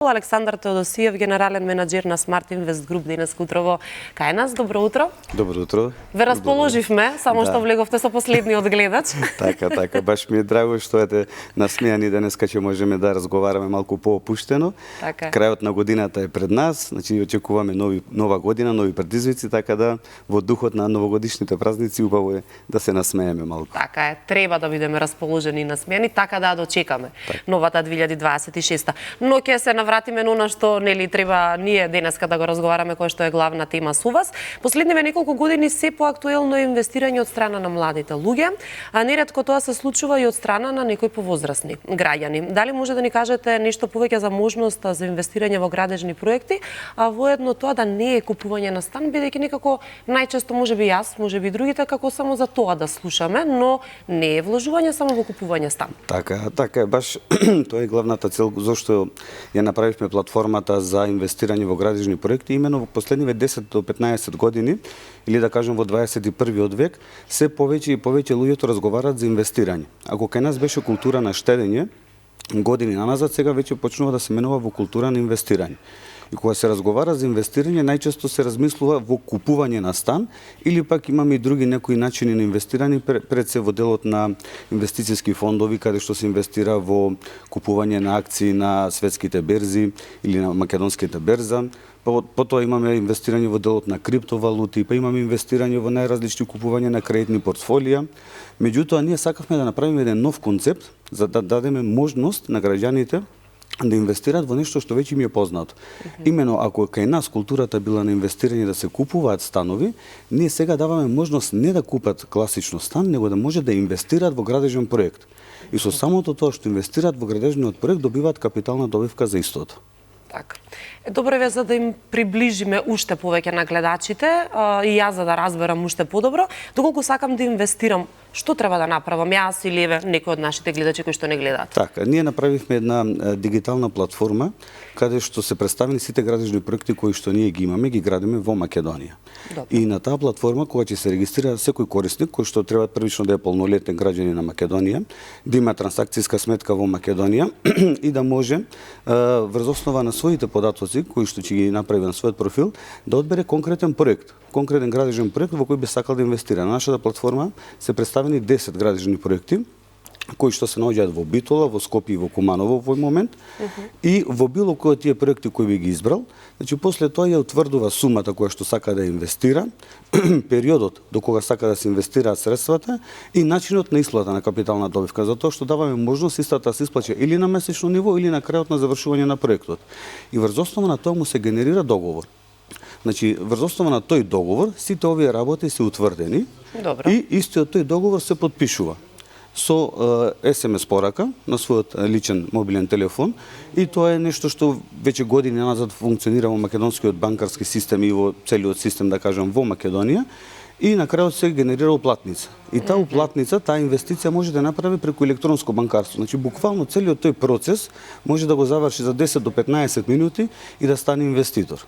Александар Теодосиев, генерален менаџер на Smart Invest Group, денес утрово кај нас. Добро утро. Добро утро. Ве расположивме, само што влеговте со последниот гледач. Така, баш ми е драго што ете насмејани денеска ќе можеме да разговараме малку поопуштено. Крајот на годината е пред нас, значи очекуваме нова година, нови предизвици, така да во духот на новогодишните празници убаво е да се насмееме малку. Така е, треба да бидеме расположени и насмејани, така да дочекаме новата 2026. Но ќе се вратиме на она што нели треба ние денеска да го разговараме, кој што е главна тема со вас. Последниве неколку години се поактуелно е инвестирање од страна на младите луѓе, а неретко тоа се случува и од страна на некои повозрасни граѓани. Дали може да ни кажете нешто повеќе за можноста за инвестирање во градежни проекти, а воедно тоа да не е купување на стан, бидејќи некако најчесто можеби јас, можеби другите како само за тоа да слушаме, но не е вложување само во купување стан. Така е, баш тоа е главната цел зошто ја направивме платформата за инвестирање во градежни проекти. Имено во последниве 10 до 15 години, или да кажем во 21 век, се повеќе и повеќе луѓето разговараат за инвестирање. Ако кај нас беше култура на штедење, години наназад, сега веќе почнува да се менува во култура на инвестирање. И кога се разговара за инвестирање, најчесто се размислува во купување на стан или пак имаме и други некои начини на инвестирање, пред се во делот на инвестициски фондови, каде што се инвестира во купување на акции на светските берзи или на македонската берза. Потоа имаме инвестирање во делот на криптовалути, па имаме инвестирање во најразлични купување на кредитни портфолија. Меѓутоа, ние сакавме да направиме еден нов концепт за да дадеме можност на граѓаните да инвестираат во нешто што веќе ми е познато. Имено, ако кај нас културата била на инвестирање да се купуваат станови, ние сега даваме можност не да купат класично стан, него да може да инвестираат во градежен проект. И со самото тоа што инвестираат во градежниот проект, добиваат капитална добивка за истото. Така. Добро е за да им приближиме уште повеќе на гледачите и јас за да разберам уште подобро, доколку сакам да инвестирам, што треба да направам јас или некој од нашите гледачи кои што не гледаат? Така, ние направивме една дигитална платформа каде што се представени сите градежни проекти кои што ние ги имаме, ги градиме во Македонија. Добре. И на таа платформа кога ќе се регистрира секој корисник кој што треба првично да е полнолетен граѓанин на Македонија, да има трансакцијска сметка во Македонија и да може врз основа на своите податоци кои што ќе ги направи на својот профил да одбере конкретен проект, конкретен градежен проект во кој би сакал да инвестира. На нашата платформа се представени 10 градежни проекти кои што се наоѓаат во Битола, во Скопје и во Куманово во овој момент. И во било кој од тие проекти кои би ги избрал, значи после тоа ја утврдува сумата која што сака да инвестира, периодот до кога сака да се инвестираат средствата и начинот на исплата на капитална добивка, затоа што даваме можност истата да се исплаќа или на месечно ниво или на крајот на завршување на проектот. И врз основа на тоа му се генерира договор. Значи, врз основа на тој договор, сите овие работи се утврдени. Добро. И истиот тој договор се подпишува со SMS порака на својот личен мобилен телефон, и тоа е нешто што веќе години назад функционира во македонскиот банкарски систем и во целиот систем, да кажам, во Македонија, и на крајот се генерира уплатница. И таа уплатница, таа инвестиција може да направи преку електронско банкарство. Значи, буквално целиот тој процес може да го заврши за 10 до 15 минути и да стане инвеститор.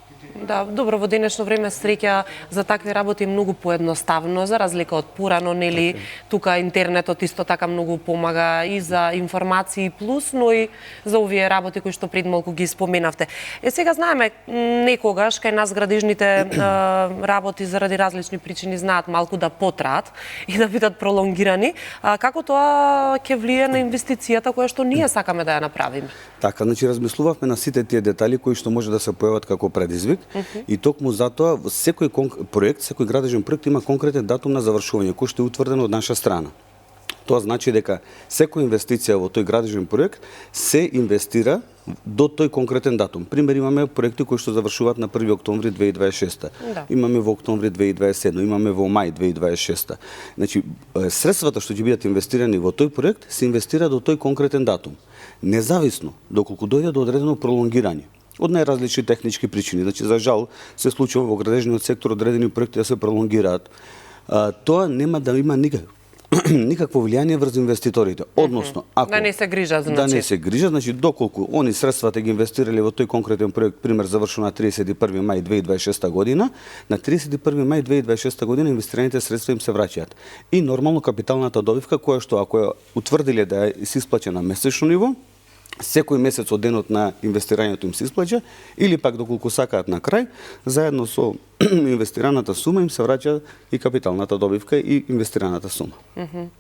Да, добро, во денешно време среќа за такви работи многу поедноставно, за разлика од порано, нели, тука интернетот исто така многу помага и за информации плюс, но и за овие работи кои што пред малку ги споменавте. Сега знаеме, некогаш кај нас градежните работи заради различни причини знаат малку да потраат и да бидат пролонгирани. Како тоа ќе влие на инвестицијата која што ние сакаме да ја направиме? Така, значи размислувавме на сите тие детали кои што може да се појават како предизвик. И токму затоа секој проект, секој градежен проект има конкретен датум на завршување кој што е утврден од наша страна. Тоа значи дека секоја инвестиција во тој градежен проект се инвестира до тој конкретен датум. Пример, имаме проекти кои што завршуваат на 1 октомври 2026. Да. Имаме во октомври 2027, имаме во мај 2026. Значи, средствата што ќе бидат инвестирани во тој проект се инвестира до тој конкретен датум, независно доколку дојде до одредено пролонгирање од најразлични технички причини. Значи, за жал, се случува во градежниот сектор одредени проекти да се пролонгираат. Тоа нема да има никакво влијание врз инвеститорите. Односно, ако да не се грижат, значи. Да не се грижат, значи доколку они средствата ги инвестирале во тој конкретен проект, пример завршува на 31 мај 2026 година, на 31 мај 2026 година инвестираните средства им се враќаат. И нормално капиталната добивка која што ако ја утврдиле да се исплаќа на месечно ниво, секој месец од денот на инвестирањето им се исплаќа, или пак доколку сакаат на крај, заедно со инвестираната сума им се враќа и капиталната добивка и инвестираната сума.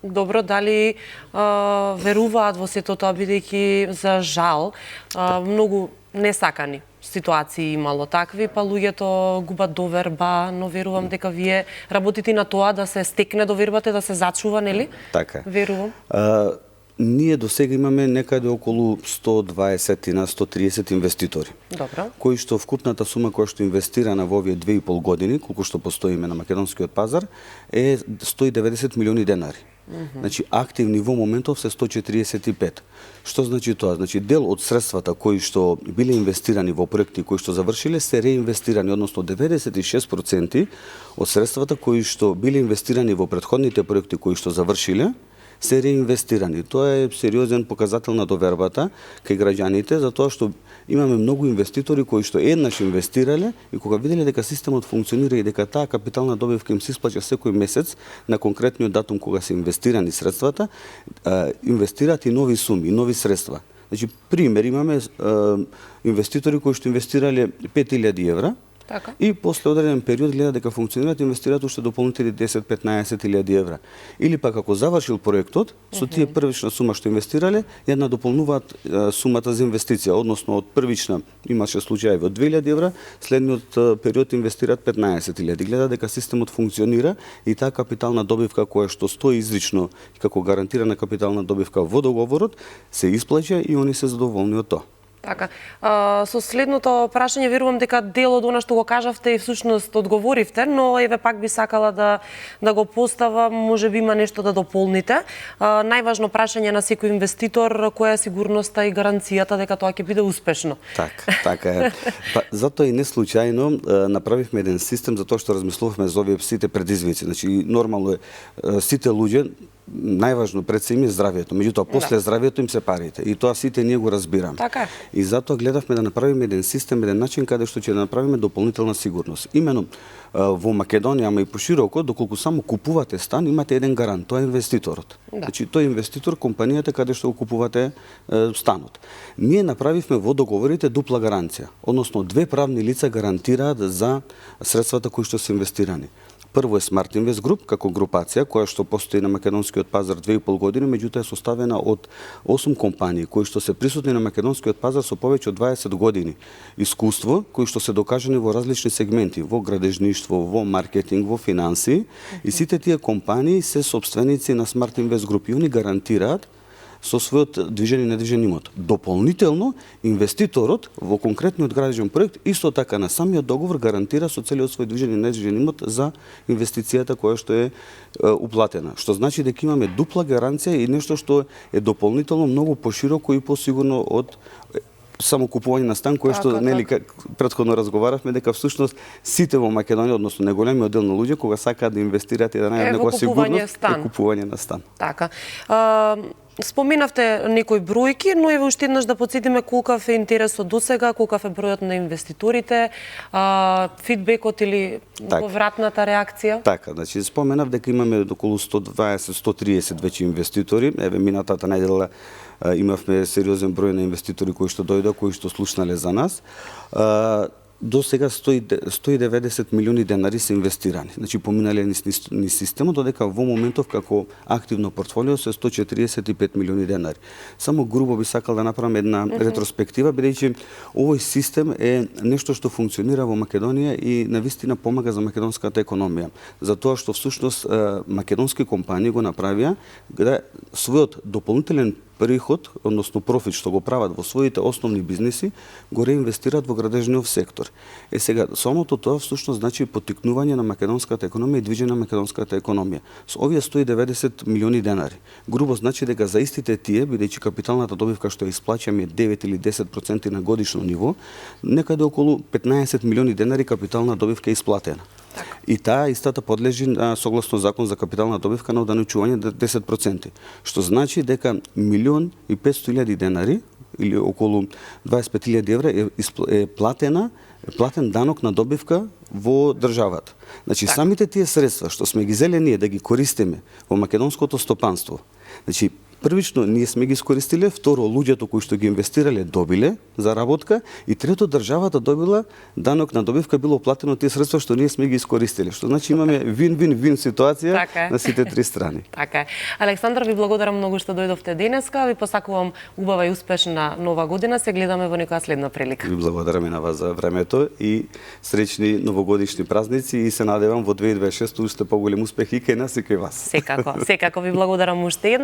Добро, дали веруваат во сето тоа, бидејќи за жал многу несакани ситуации имало такви, па луѓето губат доверба, но верувам дека вие работите на тоа да се стекне довербата, да се зачува, нели? Така. Верувам. Ние до сега имаме некаде околу 120 на 130 инвеститори. Добро. Кои што вкупната сума која што инвестирана во овие 2,5 години, колку што постоиме на македонскиот пазар, е 190 милиони денари. Значи, активни во моментов се 145. Што значи тоа? Значи, дел од средствата кои што биле инвестирани во проекти кои што завршиле се реинвестирани, односно 96% од средствата кои што биле инвестирани во претходните проекти кои што завршиле се реинвестирани. Тоа е сериозен показател на довербата кај граѓаните, затоа што имаме многу инвеститори кои што еднаш инвестирале и кога виделе дека системот функционира и дека таа капитална добивка им се исплаќа секој месец на конкретниот датум кога се инвестирани средствата, инвестираат и нови суми, и нови средства. Значи, пример, имаме инвеститори кои што инвестирале 5000 евра, Така. И после одреден период гледа дека функционираат, инвестираат уште дополнителни 10-15 илјади евра. Или пак ако завршил проектот, со тие првична сума што инвестирале, ја надополнуваат сумата за инвестиција, односно од првична имаше случаи од 2000 евра, следниот период инвестираат 15.000. Гледа дека системот функционира и таа капитална добивка која што стои изрично како гарантирана капитална добивка во договорот се исплаќа и они се задоволни од тоа. Така. Со следното прашање верувам дека дел од она што го кажавте и всушност одговоривте, но еве пак би сакала да го поставам, можеби има нешто да дополните. Најважно прашање на секој инвеститор, која е сигурноста и гаранцијата дека тоа ќе биде успешно. Така е. Па, затоа и не случајно направивме еден систем затоа што размислувавме за овие сите предизвици. Значи нормално е сите луѓе најважно пред се им е здравието, меѓутоа после здравието им се парите и тоа сите ние го разбираме. Така. И затоа гледавме да направиме еден систем, еден начин каде што ќе да направиме дополнителна сигурност. Имено во Македонија, ама и пошироко, доколку само купувате стан, имате еден гарант, тоа е инвеститорот. Значи тој инвеститор, компанијата каде што го купувате станот. Ние направивме во договорите дупла гаранција, односно две правни лица гарантираат за средствата кои што се инвестирани. Прво е Smart Invest Group како групација која што постои на македонскиот пазар 2,5 години, меѓутоа е составена од 8 компании кои што се присутни на македонскиот пазар со повеќе од 20 години искуство, кои што се докажани во различни сегменти, во градежништво, во маркетинг, во финанси, и сите тие компании се сопственици на Smart Invest Group и они гарантираат со својот движен и недвижен имот. Дополнително, инвеститорот во конкретниот градежен проект исто така на самиот договор гарантира со целиот свој движен и недвижен имот за инвестицијата која што е уплатена. Што значи дека имаме дупла гаранција и нешто што е дополнително многу пошироко и посигурно од само купување на стан, кое што нели претходно разговаравме дека всушност сите во Македонија, односно неголемиот дел на луѓе кога сакаат да инвестираат и да најдат некоја сигурност, е купување на стан. Така. Споминавте некои бројки, но еве уште еднаш да потсетиме колкав е интересот досега, колкав е бројот на инвеститорите, фидбекот или повратната реакција. Така, значи споменав дека имаме околу 120-130 веќе инвеститори. Еве минатата најдела имавме сериозен број на инвеститори кои што дојдоа, кои што слушнале за нас. До сега 190 милиони денари се инвестирани. Значи поминале ни системот, додека во моментов како активно портфолио се 145 милиони денари. Само грубо би сакал да направам една ретроспектива, бидејќи овој систем е нешто што функционира во Македонија и навистина помага за македонската економија. Затоа што всушност македонски компании го направија својот дополнителен приход, односно профит што го прават во своите основни бизниси, го реинвестираат во градежниот сектор. Сега, самото тоа всушност значи поттикнување на македонската економија и движење на македонската економија. Со овие 190 милиони денари, грубо значи дека за истите тие, бидејќи капиталната добивка што ја исплаќаме 9 или 10% на годишно ниво, некаде околу 15 милиони денари капитална добивка е исплатена. И таа истата подлежи согласно закон за капитална добивка на оданичување 10%, што значи дека 1.500.000 денари или околу 25.000 евра е платен данок на добивка во државата. Значи самите тие средства што сме ги зеле ние да ги користиме во македонското стопанство, значи првично ние сме ги искористиле, второ луѓето кои што ги инвестирале добиле заработка и трето државата добила данок на добивка, било платено тие средства што ние сме ги искористиле. Што значи имаме вин-вин-вин ситуација на сите три страни. Така е. Александар, ви благодарам многу што дојдовте денеска. Ви посакувам убава и успешна нова година. Се гледаме во некоја следна прилика. Ви благодарам и на вас за времето и среќни новогодишни празници и се надевам во 2026 уште поголем успех и кај нас и кај вас. Секако ви благодарам уште еднаш.